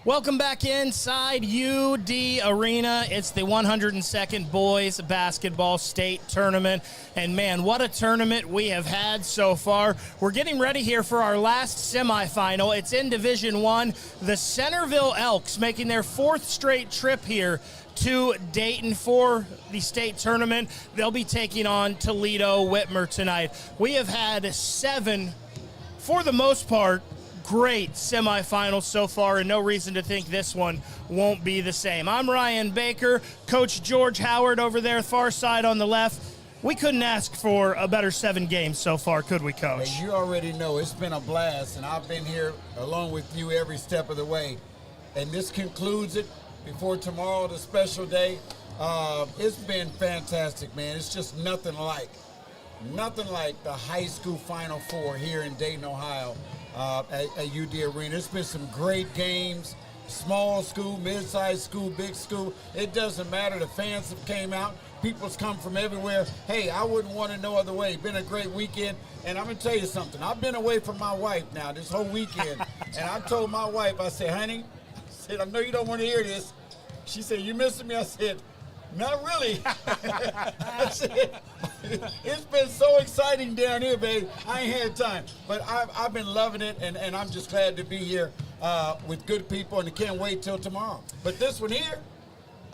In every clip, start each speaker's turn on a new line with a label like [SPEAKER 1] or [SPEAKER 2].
[SPEAKER 1] Welcome back inside UD Arena. It's the 102nd Boys Basketball State Tournament. And man, what a tournament we have had so far. We're getting ready here for our last semifinal. It's in Division I. The Centerville Elks making their fourth straight trip here to Dayton for the state tournament. They'll be taking on Toledo Whitmer tonight. We have had 7, for the most part, great semifinals so far, and no reason to think this one won't be the same. I'm Ryan Baker, Coach George Howard over there, far side on the left. We couldn't ask for a better 7 games so far, could we, Coach?
[SPEAKER 2] Hey, you already know it's been a blast, and I've been here along with you every step of the way. And this concludes it before tomorrow, the special day. It's been fantastic, man. It's just nothing like the high school Final Four here in Dayton, Ohio. At UD Arena. It's been some great games, small school, mid-sized school, big school. It doesn't matter. The fans have came out. People's come from everywhere. Hey, I wouldn't want it no other way. Been a great weekend. And I'm going to tell you something. I've been away from my wife now this whole weekend. And I told my wife, I said, honey, I know you don't want to hear this. She said, you missing me? I said, not really. I said, it's been so exciting down here, babe. I ain't had time. But I've been loving it, and I'm just glad to be here with good people, and I can't wait till tomorrow. But this one here,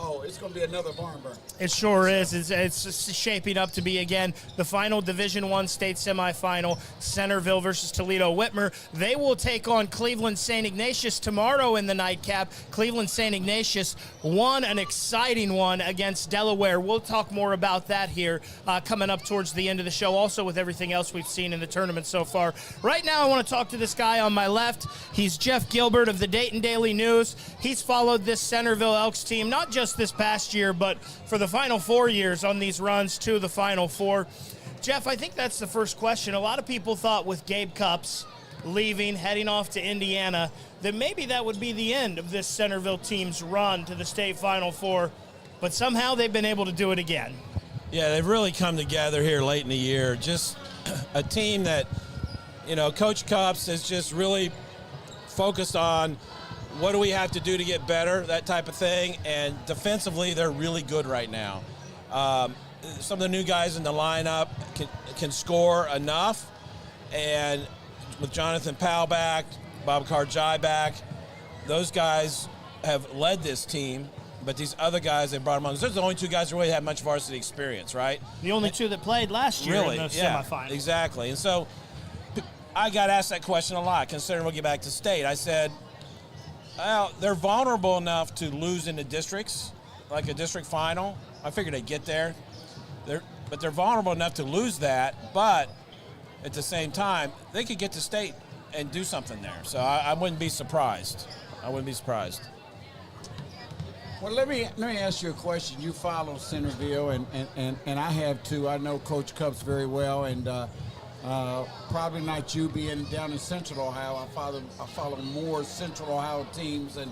[SPEAKER 2] oh, it's going to be another barn burner.
[SPEAKER 1] It sure is. It's shaping up to be, again, the final Division I state semifinal, Centerville versus Toledo Whitmer. They will take on Cleveland St. Ignatius tomorrow in the nightcap. Cleveland St. Ignatius won an exciting one against Delaware. We'll talk more about that here coming up towards the end of the show, also with everything else we've seen in the tournament so far. Right now, I want to talk to this guy on my left. He's Jeff Gilbert of the Dayton Daily News. He's followed this Centerville Elks team, not just this past year, but for the final 4 years on these runs to the Final Four. Jeff, I think that's the first question. A lot of people thought with Gabe Cupps leaving, heading off to Indiana, that maybe that would be the end of this Centerville team's run to the state Final Four, but somehow they've been able to do it again.
[SPEAKER 3] Yeah, they've really come together here late in the year. Just a team that, Coach Cupps has just really focused on what do we have to do to get better, that type of thing. And defensively, they're really good right now. Some of the new guys in the lineup can score enough. And with Jonathan Powell back, Bob Karjai back, those guys have led this team. But these other guys, they brought them on. Those are the only 2 guys who really have much varsity experience, right?
[SPEAKER 1] The only 2 that played last year in the semifinals.
[SPEAKER 3] Exactly. And so I got asked that question a lot, considering we'll get back to state. I said, well, they're vulnerable enough to lose in the districts, like a district final. I figured they'd get there. But they're vulnerable enough to lose that. But at the same time, they could get to state and do something there. So I wouldn't be surprised.
[SPEAKER 2] Well, let me ask you a question. You follow Centerville, and I have too. I know Coach Cupps very well, and probably not you being down in Central Ohio. I follow more Central Ohio teams and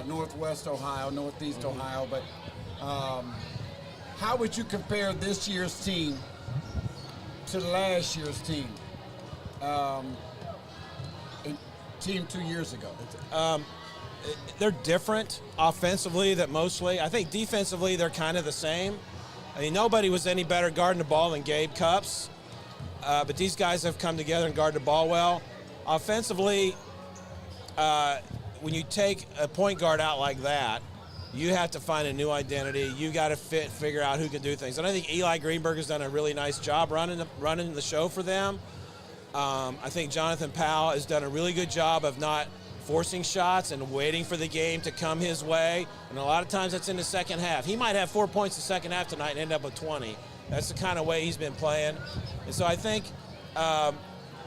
[SPEAKER 2] Northwest Ohio, Northeast Ohio. But how would you compare this year's team to last year's team? Team 2 years ago.
[SPEAKER 3] They're different offensively than mostly. I think defensively they're kind of the same. I mean, nobody was any better guarding the ball than Gabe Cupps. But these guys have come together and guarded the ball well. Offensively, when you take a point guard out like that, you have to find a new identity. You got to figure out who can do things. And I think Eli Greenberg has done a really nice job running the show for them. I think Jonathan Powell has done a really good job of not forcing shots and waiting for the game to come his way. And a lot of times that's in the second half. He might have 4 points the second half tonight and end up with 20. That's the kind of way he's been playing. And so I think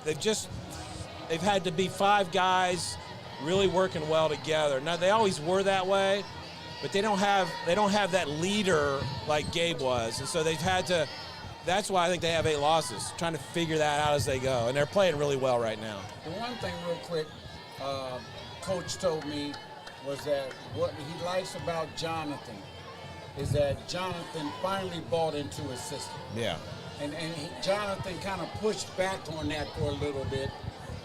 [SPEAKER 3] they've had to be 5 guys really working well together. Now, they always were that way, but they don't have that leader like Gabe was. And so they've had to – that's why I think they have 8 losses, trying to figure that out as they go. And they're playing really well right now.
[SPEAKER 2] The one thing real quick, Coach told me was that what he likes about Jonathan is that Jonathan finally bought into his system.
[SPEAKER 3] Yeah.
[SPEAKER 2] And Jonathan kind of pushed back on that for a little bit,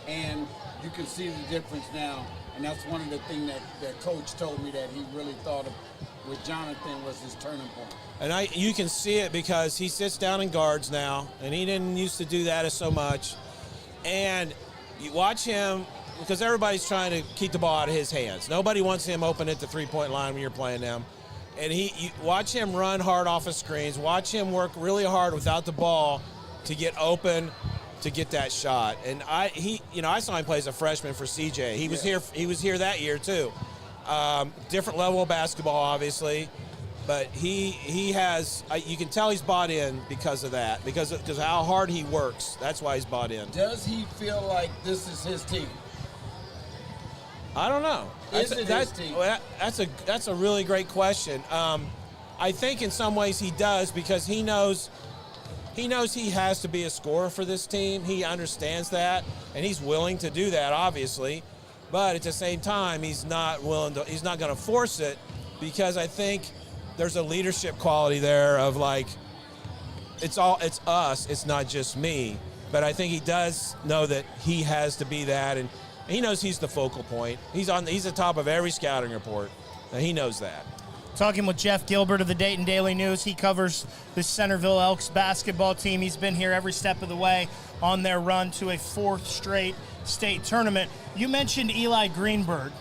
[SPEAKER 2] and you can see the difference now And that's one of the things that coach told me that he really thought of with Jonathan was his turning point.
[SPEAKER 3] And you can see it because he sits down and guards now, and he didn't used to do that so much. And you watch him, because everybody's trying to keep the ball out of his hands. Nobody wants him open at the three-point line when you're playing them. And you watch him run hard off of screens. Watch him work really hard without the ball to get open, to get that shot. And I saw him play as a freshman for CJ. He was here that year too. Different level of basketball, obviously, but he has. You can tell he's bought in because of that, because of how hard he works. That's why he's bought in.
[SPEAKER 2] Does he feel like this is his team?
[SPEAKER 3] I don't know.
[SPEAKER 2] Is it his team?
[SPEAKER 3] That's a really great question. I think in some ways he does, because he knows he has to be a scorer for this team. He understands that, and he's willing to do that, obviously. But at the same time, he's not going to force it, because I think there's a leadership quality there of like, it's us, it's not just me. But I think he does know that he has to be that, and he knows he's the focal point. He's the top of every scouting report, and he knows that.
[SPEAKER 1] Talking with Jeff Gilbert of the Dayton Daily News. He covers the Centerville Elks basketball team. He's been here every step of the way on their run to a fourth straight state tournament. You mentioned Eli Greenberg,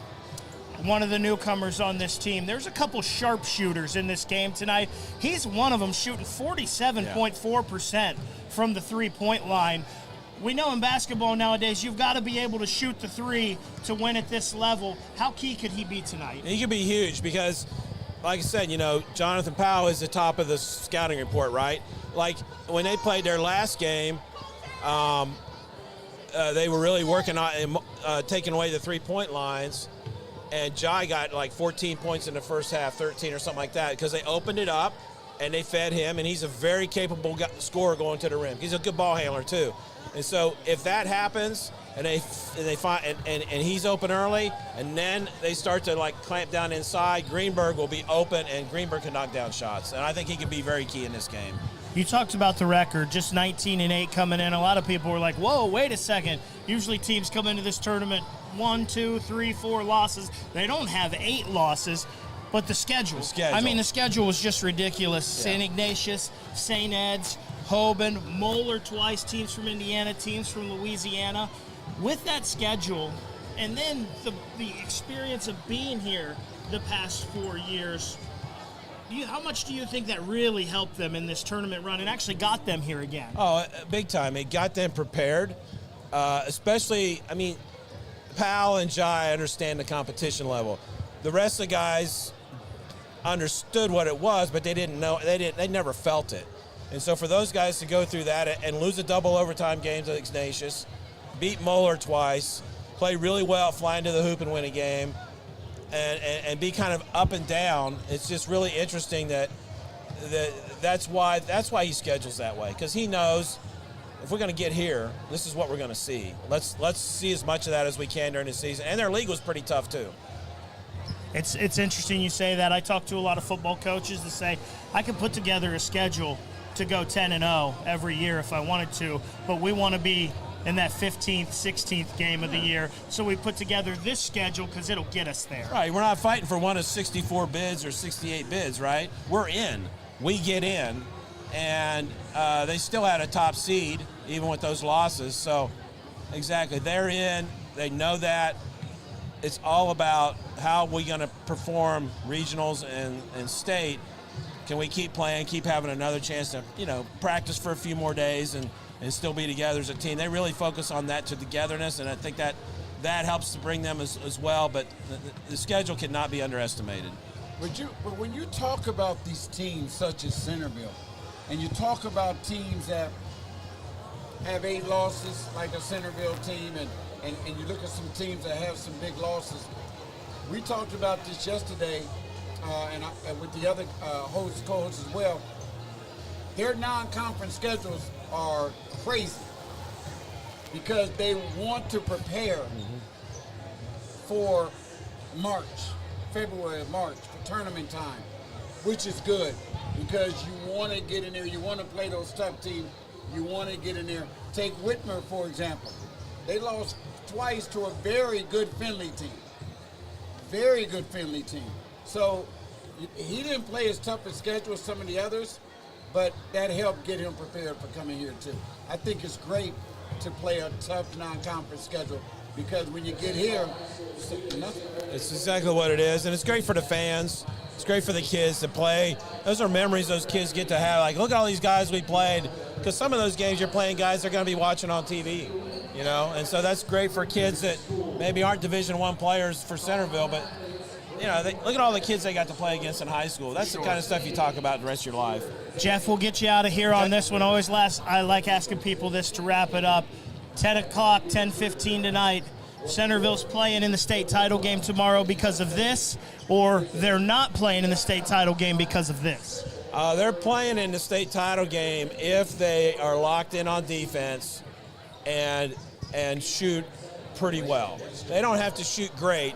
[SPEAKER 1] one of the newcomers on this team. There's a couple sharpshooters in this game tonight. He's one of them, shooting 47.4% from the three-point line. We know in basketball nowadays you've got to be able to shoot the three to win at this level. How key could he be tonight?
[SPEAKER 3] He could be huge because, like I said, Jonathan Powell is the top of the scouting report, right? Like when they played their last game, they were really working on taking away the three-point lines, and Jai got like 14 points in the first half, 13 or something like that, because they opened it up and they fed him, and he's a very capable scorer going to the rim. He's a good ball handler too. And so if that happens, and they find and he's open early, and then they start to like clamp down inside, Greenberg will be open, and Greenberg can knock down shots. And I think he can be very key in this game.
[SPEAKER 1] You talked about the record, just 19-8 coming in. A lot of people were like, whoa, wait a second. Usually teams come into this tournament 1, 2, 3, 4 losses. They don't have 8 losses, but the schedule. I mean, the schedule was just ridiculous.
[SPEAKER 3] Yeah.
[SPEAKER 1] St. Ignatius, St. Ed's, Hoban, Moeller twice, teams from Indiana, teams from Louisiana. With that schedule, and then the experience of being here the past 4 years, how much do you think that really helped them in this tournament run and actually got them here again?
[SPEAKER 3] Oh, big time. It got them prepared, especially, Powell and Jai understand the competition level. The rest of the guys understood what it was, but they didn't know. They never felt it. And so for those guys to go through that and lose a double overtime game to Ignatius, beat Moeller twice, play really well, fly into the hoop and win a game, and be kind of up and down, it's just really interesting that's why he schedules that way, because he knows if we're going to get here, this is what we're going to see. Let's see as much of that as we can during the season. And their league was pretty tough too.
[SPEAKER 1] It's interesting you say that. I talk to a lot of football coaches that say, I could put together a schedule to go 10-0 every year if I wanted to, but we want to be in that 15th, 16th game of the year, so we put together this schedule because it'll get us there.
[SPEAKER 3] Right, we're not fighting for one of 64 bids or 68 bids, right? We're in. We get in, and they still had a top seed, even with those losses, so exactly, they're in, they know that. It's all about how we're going to perform regionals and state. Can we keep playing, keep having another chance to, practice for a few more days and still be together as a team? They really focus on that togetherness, and I think that helps to bring them as well. But the schedule cannot be underestimated.
[SPEAKER 2] But when you talk about these teams such as Centerville, and you talk about teams that have 8 losses, like a Centerville team, and you look at some teams that have some big losses, we talked about this yesterday, and with the other co-hosts as well. Their non-conference schedules are crazy because they want to prepare for February, March, for tournament time, which is good because you want to get in there, you want to play those tough teams, you want to get in there. Take Whitmer, for example. They lost twice to a very good Finley team. very good Finley team. So he didn't play as tough a schedule as some of the others, but that helped get him prepared for coming here too. I think it's great to play a tough non-conference schedule because when you get here, it's nothing.
[SPEAKER 3] It's exactly what it is, and it's great for the fans. It's great for the kids to play. Those are memories those kids get to have. Like, look at all these guys we played, because some of those games you're playing guys they're going to be watching on TV, you know? And so that's great for kids that maybe aren't Division I players for Centerville, but, you know, look at all the kids they got to play against in high school. That's the kind of stuff you talk about the rest of your life.
[SPEAKER 1] Jeff, we'll get you out of here on this one. I like asking people this to wrap it up. 10 o'clock, 10:15 tonight. Centerville's playing in the state title game tomorrow because of this, or they're not playing in the state title game because of this?
[SPEAKER 3] They're playing in the state title game if they are locked in on defense and shoot pretty well. They don't have to shoot great.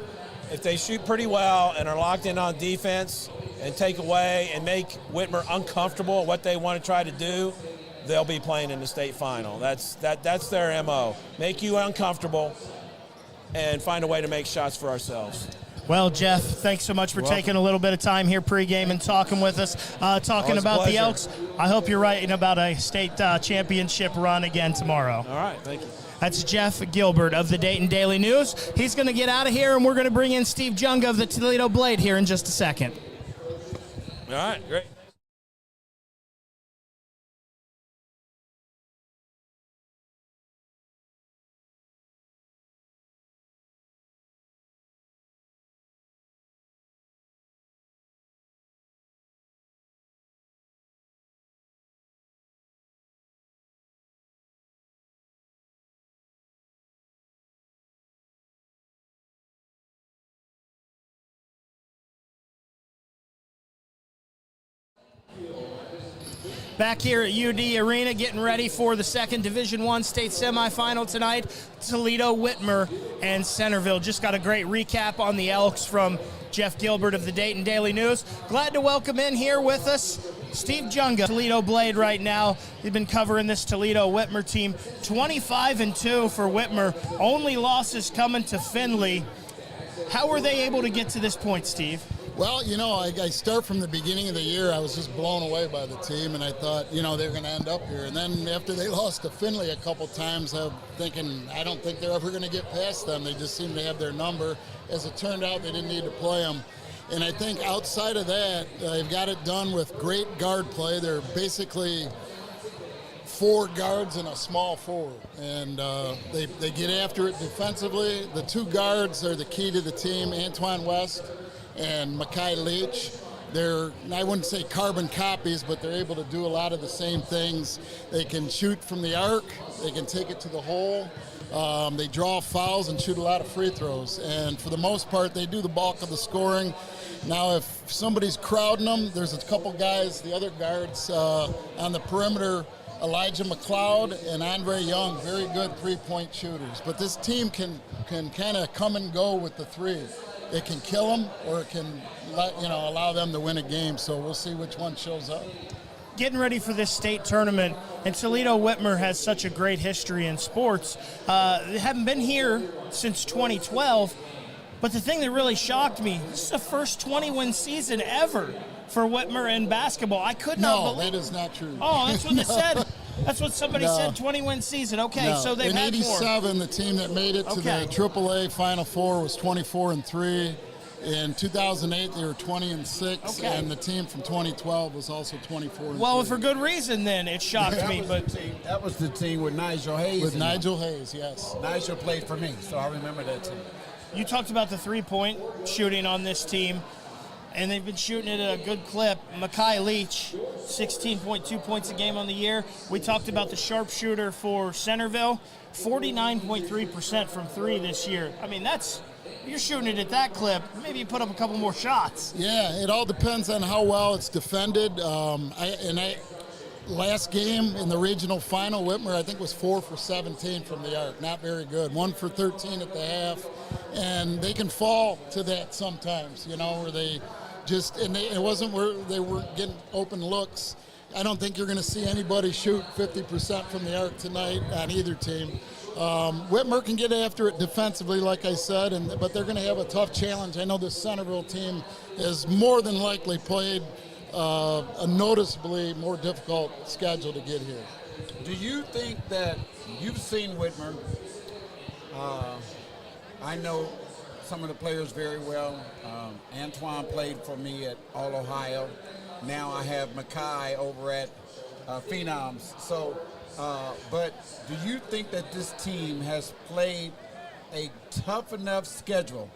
[SPEAKER 3] If they shoot pretty well and are locked in on defense and take away and make Whitmer uncomfortable at what they want to try to do, they'll be playing in the state final. That's their MO. Make you uncomfortable and find a way to make shots for ourselves.
[SPEAKER 1] Well, Jeff, thanks so much for taking a little bit of time here pregame and talking with us, talking about the Elks. I hope you're right about a state championship run again tomorrow.
[SPEAKER 3] All right, thank you.
[SPEAKER 1] That's Jeff Gilbert of the Dayton Daily News. He's going to get out of here, and we're going to bring in Steve Junga of the Toledo Blade here in just a second.
[SPEAKER 3] All right, great.
[SPEAKER 1] Back here at UD Arena, getting ready for the second Division I state semifinal tonight. Toledo, Whitmer, and Centerville. Just got a great recap on the Elks from Jeff Gilbert of the Dayton Daily News. Glad to welcome in here with us Steve Junga, Toledo Blade right now. He's been covering this Toledo Whitmer team. 25-2 for Whitmer. Only losses coming to Findlay. How were they able to get to this point, Steve?
[SPEAKER 4] Well, you know, I start from the beginning of the year. I was just blown away by the team, and I thought, you know, they're going to end up here. And then after they lost to Findlay a couple times, I'm thinking, I don't think they're ever going to get past them. They just seem to have their number. As it turned out, they didn't need to play them. And I think outside of that, they've got it done with great guard play. They're basically 4 guards and a small forward, and they get after it defensively. The 2 guards are the key to the team, Antoine West and Makai Leach. They're, I wouldn't say carbon copies, but they're able to do a lot of the same things. They can shoot from the arc. They can take it to the hole. They draw fouls and shoot a lot of free throws. And for the most part, they do the bulk of the scoring. Now, if somebody's crowding them, there's a couple guys, the other guards on the perimeter, Elijah McLeod and Andre Young, very good three-point shooters. But this team can kind of come and go with the three. It can kill them, or it can allow them to win a game. So we'll see which one shows up.
[SPEAKER 1] Getting ready for this state tournament, and Toledo Whitmer has such a great history in sports. They haven't been here since 2012, but the thing that really shocked me, this is the first 20-win season ever for Whitmer in basketball. I could not believe.
[SPEAKER 4] No, that is not true.
[SPEAKER 1] Oh, that's what they said. That's what somebody said, 20-win season. Okay, so they've had more.
[SPEAKER 4] In 87, the team that made it to the AAA Final Four was 24-3. In 2008, they were 20-6, and the team from 2012 was also 24-3.
[SPEAKER 1] Well, for good reason, then it shocked me. But
[SPEAKER 2] that was the team with Nigel Hayes.
[SPEAKER 4] With Nigel Hayes, yes.
[SPEAKER 2] Nigel played for me, so I remember that team.
[SPEAKER 1] You talked about the three-point shooting on this team, and they've been shooting it at a good clip. Makai Leach, 16.2 points a game on the year. We talked about the sharpshooter for Centerville, 49.3% from three this year. I mean, you're shooting it at that clip. Maybe you put up a couple more shots.
[SPEAKER 4] Yeah, it all depends on how well it's defended. Last game in the regional final, Whitmer, I think, was 4 for 17 from the arc. Not very good. 1 for 13 at the half. And they can fall to that sometimes, where they just, and it wasn't where they were getting open looks. I don't think you're going to see anybody shoot 50% from the arc tonight on either team. Whitmer can get after it defensively, like I said, but they're going to have a tough challenge. I know this Centerville team has more than likely played a noticeably more difficult schedule to get here.
[SPEAKER 2] Do you think that you've seen Whitmer? I know some of the players very well. Antoine played for me at All Ohio. Now I have Mackay over at Phenoms. So, but do you think that this team has played a tough enough schedule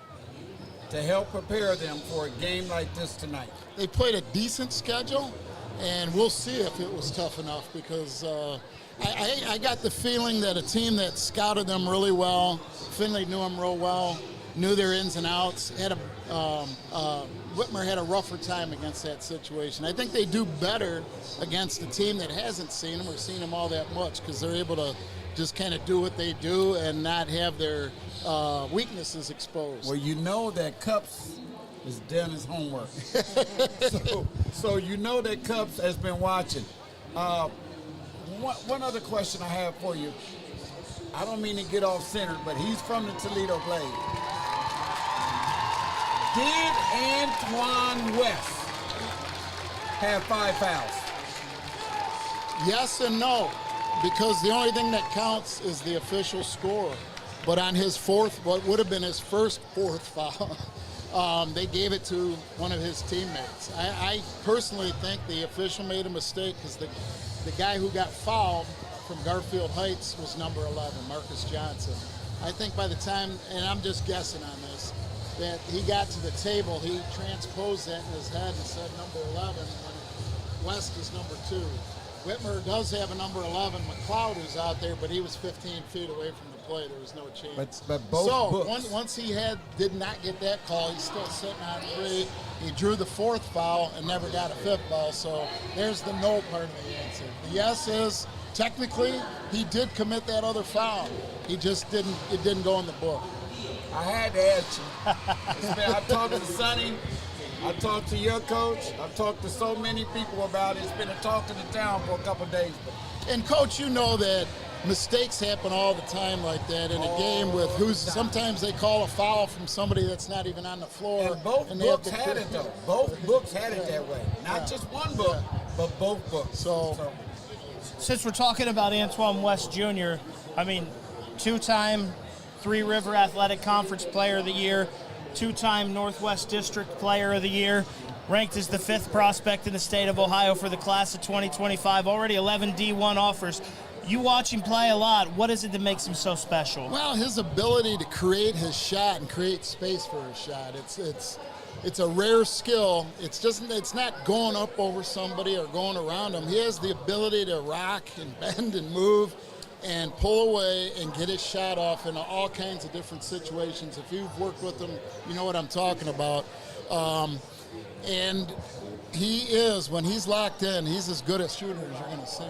[SPEAKER 2] to help prepare them for a game like this tonight?
[SPEAKER 4] They played a decent schedule, and we'll see if it was tough enough because I got the feeling that a team that scouted them really well, Finley knew them real well, knew their ins and outs, Whitmer had a rougher time against that situation. I think they do better against a team that hasn't seen them or seen them all that much because they're able to just kind of do what they do and not have their weaknesses exposed.
[SPEAKER 2] Well, you know that Cups has done his homework. so you know that Cups has been watching. One other question I have for you. I don't mean to get off center, but he's from the Toledo Blade. Did Antoine West have 5 fouls?
[SPEAKER 4] Yes and no, because the only thing that counts is the official score. But on his what would have been his fourth foul, they gave it to one of his teammates. I personally think the official made a mistake because the guy who got fouled from Garfield Heights was number 11, Marcus Johnson. I think by the time, and I'm just guessing on this, that he got to the table, he transposed that in his head and said number 11 when West is number 2. Whitmer does have a number 11, McLeod, who's out there, but he was 15 feet away from the play. There was no chance.
[SPEAKER 2] But both
[SPEAKER 4] once he did not get that call, he's still sitting on 3. He drew the 4th foul and never got a 5th foul. So there's the no part of the answer. The yes is technically he did commit that other foul. He just didn't. It didn't go in the book.
[SPEAKER 2] I had to ask you. I talked to Sonny. I talked to your coach. I've talked to so many people about it. It's been a talk of the town for a couple of days.
[SPEAKER 4] And Coach, you know that mistakes happen all the time like that in a game with sometimes they call a foul from somebody that's not even on the floor.
[SPEAKER 2] And both books had it though. Both books had it that way. Not just one book, but both books.
[SPEAKER 4] So
[SPEAKER 1] since we're talking about Antoine West Jr., I mean, 2-time Three River Athletic Conference Player of the Year, 2-time Northwest District Player of the Year, ranked as the 5th prospect in the state of Ohio for the class of 2025, already 11 D1 offers. You watch him play a lot. What is it that makes him so special?
[SPEAKER 4] Well, his ability to create his shot and create space for his shot. It's a rare skill. It's not going up over somebody or going around him. He has the ability to rock and bend and move and pull away and get his shot off in all kinds of different situations. If you've worked with him, you know what I'm talking about. And he is, when he's locked in, he's as good a shooter as you're going to see.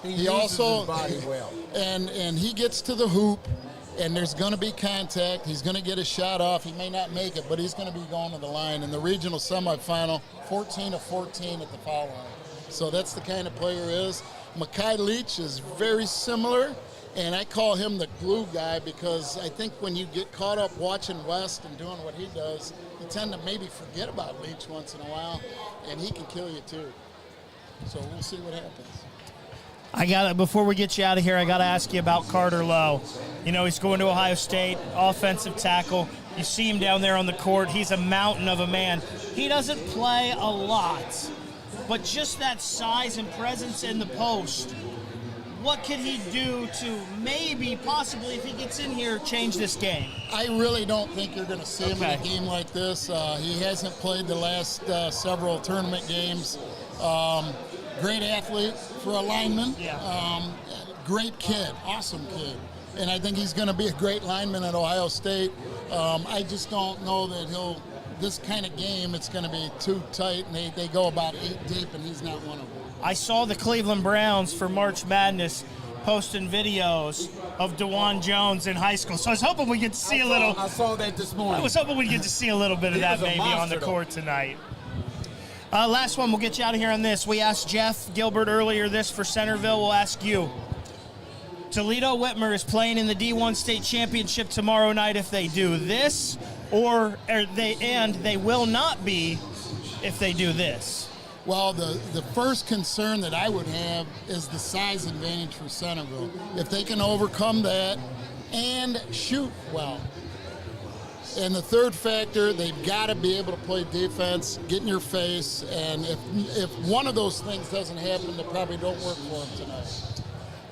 [SPEAKER 2] He also his body well.
[SPEAKER 4] And he gets to the hoop, and there's going to be contact. He's going to get a shot off. He may not make it, but he's going to be going to the line. In the regional semifinal, 14 of 14 at the foul line. So that's the kind of player he is. Mackay Leach is very similar, and I call him the glue guy because I think when you get caught up watching West and doing what he does, you tend to maybe forget about Leach once in a while, and he can kill you too. So we'll see what happens.
[SPEAKER 1] Before we get you out of here, I got to ask you about Carter Lowe. You know, he's going to Ohio State, offensive tackle. You see him down there on the court. He's a mountain of a man. He doesn't play a lot, but just that size and presence in the post, what could he do to maybe, possibly, if he gets in here, change this game?
[SPEAKER 4] I really don't think you're going to see him in a game like this. He hasn't played the last several tournament games. Great athlete for a lineman.
[SPEAKER 1] Yeah.
[SPEAKER 4] Great kid, awesome kid. And I think he's going to be a great lineman at Ohio State. I just don't know that this kind of game, it's going to be too tight, and they go about 8 deep, and he's not one of them.
[SPEAKER 1] I saw the Cleveland Browns for March Madness posting videos of DeJuan Jones in high school. So I was hoping we get to see a little.
[SPEAKER 2] I saw that this morning.
[SPEAKER 1] I was hoping we'd get to see a little bit of that
[SPEAKER 2] was a
[SPEAKER 1] maybe on
[SPEAKER 2] monster,
[SPEAKER 1] the court tonight. Last one, we'll get you out of here on this. We asked Jeff Gilbert earlier this for Centerville. We'll ask you. Toledo Whitmer is playing in the D1 state championship tomorrow night if they do this, or they will not be if they do this.
[SPEAKER 4] Well, the first concern that I would have is the size advantage for Centerville. If they can overcome that and shoot well. And the third factor, they've got to be able to play defense, get in your face, and if one of those things doesn't happen, they probably don't work for them tonight.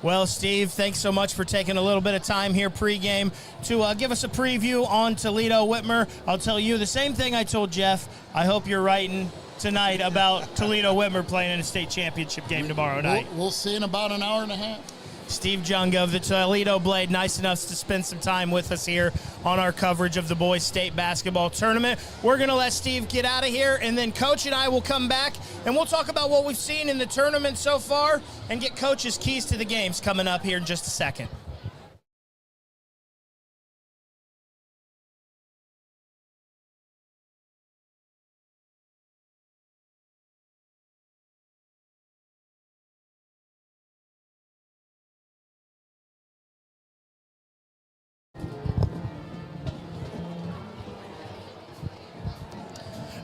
[SPEAKER 1] Well, Steve, thanks so much for taking a little bit of time here pregame to give us a preview on Toledo Whitmer. I'll tell you the same thing I told Jeff. I hope you're writing tonight about Toledo Whitmer playing in a state championship game tomorrow night.
[SPEAKER 4] We'll see in about an hour and a half.
[SPEAKER 1] Steve Junga of the Toledo Blade, nice enough to spend some time with us here on our coverage of the boys state basketball tournament. We're going to let Steve get out of here, and then Coach and I will come back, and we'll talk about what we've seen in the tournament so far and get Coach's keys to the games coming up here in just a second.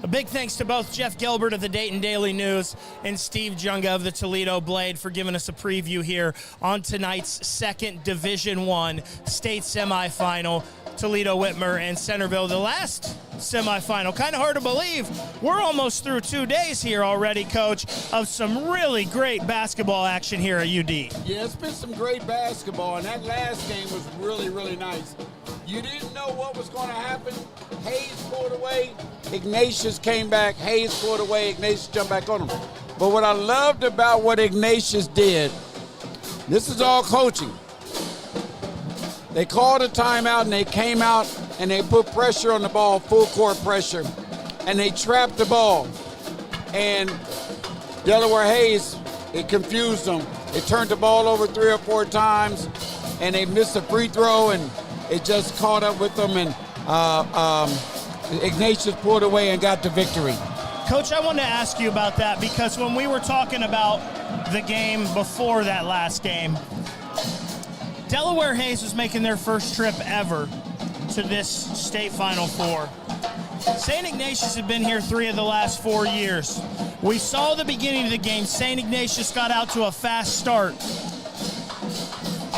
[SPEAKER 1] A big thanks to both Jeff Gilbert of the Dayton Daily News and Steve Junga of the Toledo Blade for giving us a preview here on tonight's second Division I state semifinal. Toledo Whitmer and Centerville, the last semifinal. Kind of hard to believe. We're almost through 2 days here already, Coach, of some really great basketball action here at UD.
[SPEAKER 2] Yeah, it's been some great basketball, and that last game was really, really nice. You didn't know what was going to happen. Hayes pulled away. Ignatius came back. Hayes pulled away. Ignatius jumped back on him. But what I loved about what Ignatius did, this is all coaching. They called a timeout, and they came out, and they put pressure on the ball, full court pressure, and they trapped the ball. And Delaware Hayes, it confused them. They turned the ball over 3 or 4 times, and they missed a free throw, and it just caught up with them, and Ignatius pulled away and got the victory.
[SPEAKER 1] Coach, I want to ask you about that because when we were talking about the game before that last game, Delaware Hayes was making their first trip ever to this state Final Four. St. Ignatius had been here 3 of the last 4 years. We saw the beginning of the game. St. Ignatius got out to a fast start.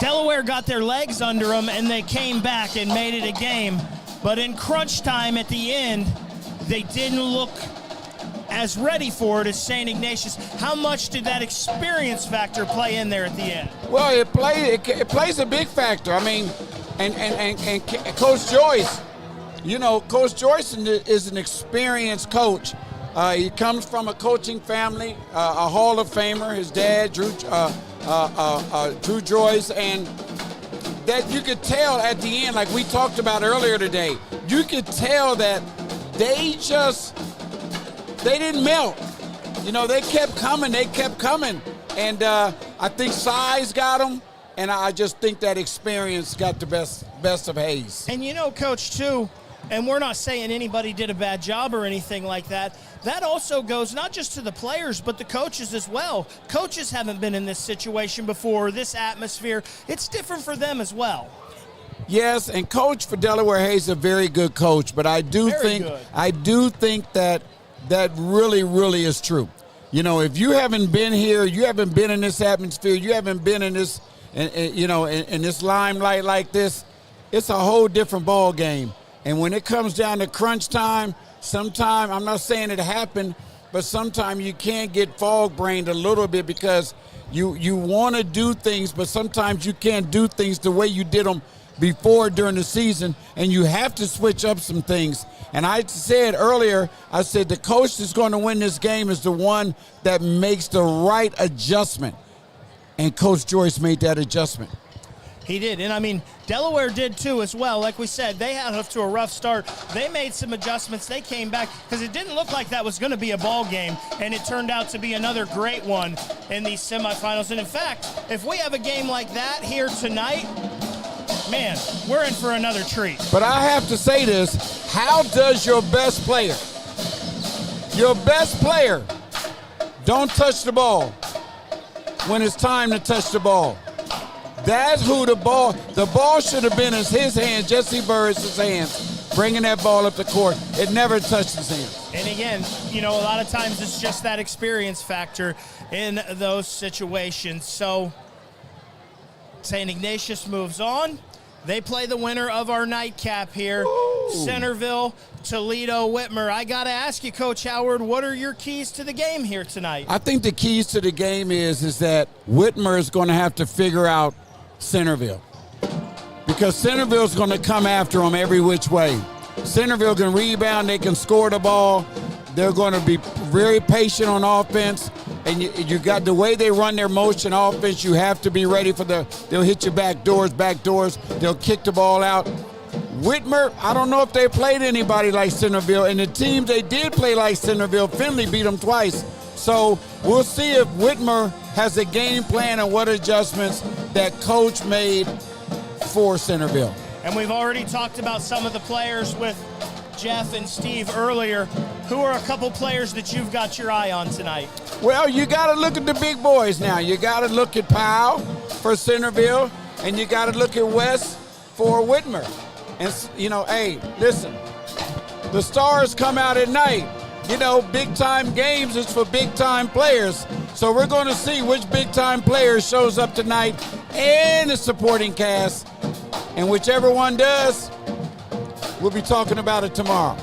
[SPEAKER 1] Delaware got their legs under them, and they came back and made it a game. But in crunch time at the end, they didn't look as ready for it as St. Ignatius. How much did that experience factor play in there at the end?
[SPEAKER 2] Well, it plays a big factor. I mean, and Coach Joyce, you know, Coach Joyce is an experienced coach. He comes from a coaching family, a Hall of Famer. His dad, Drew Joyce, and that you could tell at the end, like we talked about earlier today, you could tell that they didn't melt. You know, they kept coming. And I think size got them, and I just think that experience got the best of Hayes.
[SPEAKER 1] And you know, Coach, too, and we're not saying anybody did a bad job or anything like that. That also goes not just to the players, but the coaches as well. Coaches haven't been in this situation before, this atmosphere. It's different for them as well.
[SPEAKER 2] Yes, and Coach for Delaware Hayes is a very good coach, but I do think that really, really is true. You know, if you haven't been here, you haven't been in this atmosphere, you haven't been in this, in this limelight like this, it's a whole different ball game. And when it comes down to crunch time, sometimes, I'm not saying it happened, but sometimes you can't get fog-brained a little bit because you want to do things, but sometimes you can't do things the way you did them before during the season, and you have to switch up some things. And I said earlier, I said the coach that's going to win this game is the one that makes the right adjustment. And Coach Joyce made that adjustment.
[SPEAKER 1] He did, and I mean, Delaware did too as well. Like we said, they had off to a rough start. They made some adjustments. They came back because it didn't look like that was going to be a ball game, and it turned out to be another great one in these semifinals. And in fact, if we have a game like that here tonight, man, we're in for another treat.
[SPEAKER 2] But I have to say this, how does your best player Your best player don't touch the ball when it's time to touch the ball. That's who the ball should have been in his hands, Jesse Burris' hands, bringing that ball up the court. It never touched his hands.
[SPEAKER 1] And again, you know, a lot of times it's just that experience factor in those situations. So St. Ignatius moves on. They play the winner of our nightcap here, Centerville, Toledo, Whitmer. I got to ask you, Coach Howard, what are your keys to the game here tonight?
[SPEAKER 2] I think the keys to the game is that Whitmer is going to have to figure out Centerville, because Centerville is going to come after them every which way. Centerville can rebound, they can score the ball. They're going to be very patient on offense, and you got the way they run their motion offense. You have to be ready for they'll hit you back doors. They'll kick the ball out. Whitmer, I don't know if they played anybody like Centerville, and the teams they did play like Centerville, Finley beat them twice. So we'll see if Whitmer has a game plan and what adjustments that coach made for Centerville.
[SPEAKER 1] And we've already talked about some of the players with Jeff and Steve earlier. Who are a couple players that you've got your eye on tonight?
[SPEAKER 2] Well, you got to look at the big boys now. You got to look at Powell for Centerville, and you got to look at West for Whitmer. And, you know, hey, listen, the stars come out at night. You know, big-time games is for big-time players. So we're going to see which big-time player shows up tonight and the supporting cast. And whichever one does, we'll be talking about it tomorrow.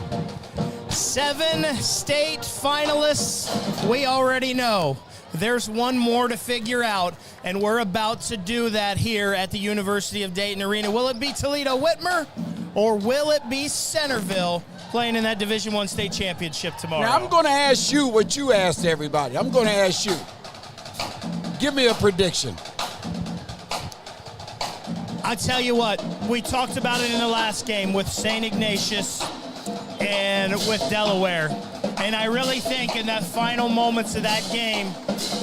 [SPEAKER 1] 7 state finalists, we already know. There's one more to figure out, and we're about to do that here at the University of Dayton Arena. Will it be Toledo Whitmer, or will it be Centerville playing in that Division I state championship tomorrow?
[SPEAKER 2] Now, I'm going to ask you what you asked everybody. I'm going to ask you. Give me a prediction.
[SPEAKER 1] I tell you what, we talked about it in the last game with St. Ignatius and with Delaware. And I really think in that final moments of that game,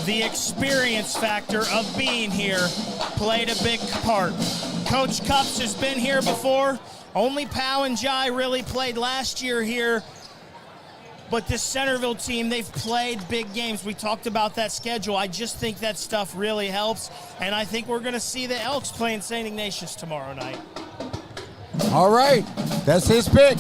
[SPEAKER 1] the experience factor of being here played a big part. Coach Cups has been here before. Only Powell and Jai really played last year here. But this Centerville team, they've played big games. We talked about that schedule. I just think that stuff really helps. And I think we're going to see the Elks playing St. Ignatius tomorrow night.
[SPEAKER 2] All right. That's his pick.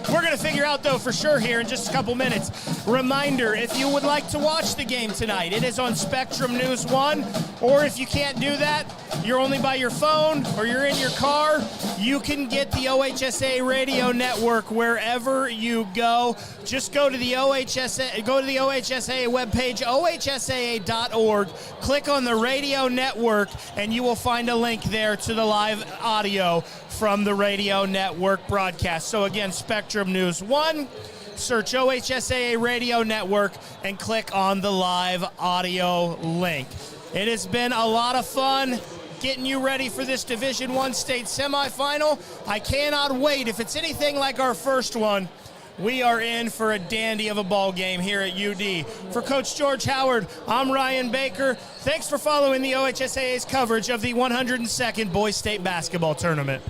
[SPEAKER 1] We're going to figure out, though, for sure here in just a couple minutes. Reminder, if you would like to watch the game tonight, it is on Spectrum News 1. Or if you can't do that, you're only by your phone or you're in your car, you can get the OHSA radio network wherever you go. Just go to the OHSA webpage, ohsaa.org, click on the radio network, and you will find a link there to the live audio from the radio network broadcast. So again, Spectrum News 1, search OHSAA Radio Network, and click on the live audio link. It has been a lot of fun getting you ready for this Division I state semifinal. I cannot wait. If it's anything like our first one, we are in for a dandy of a ball game here at UD. For Coach George Howard, I'm Ryan Baker. Thanks for following the OHSAA's coverage of the 102nd Boys State Basketball Tournament.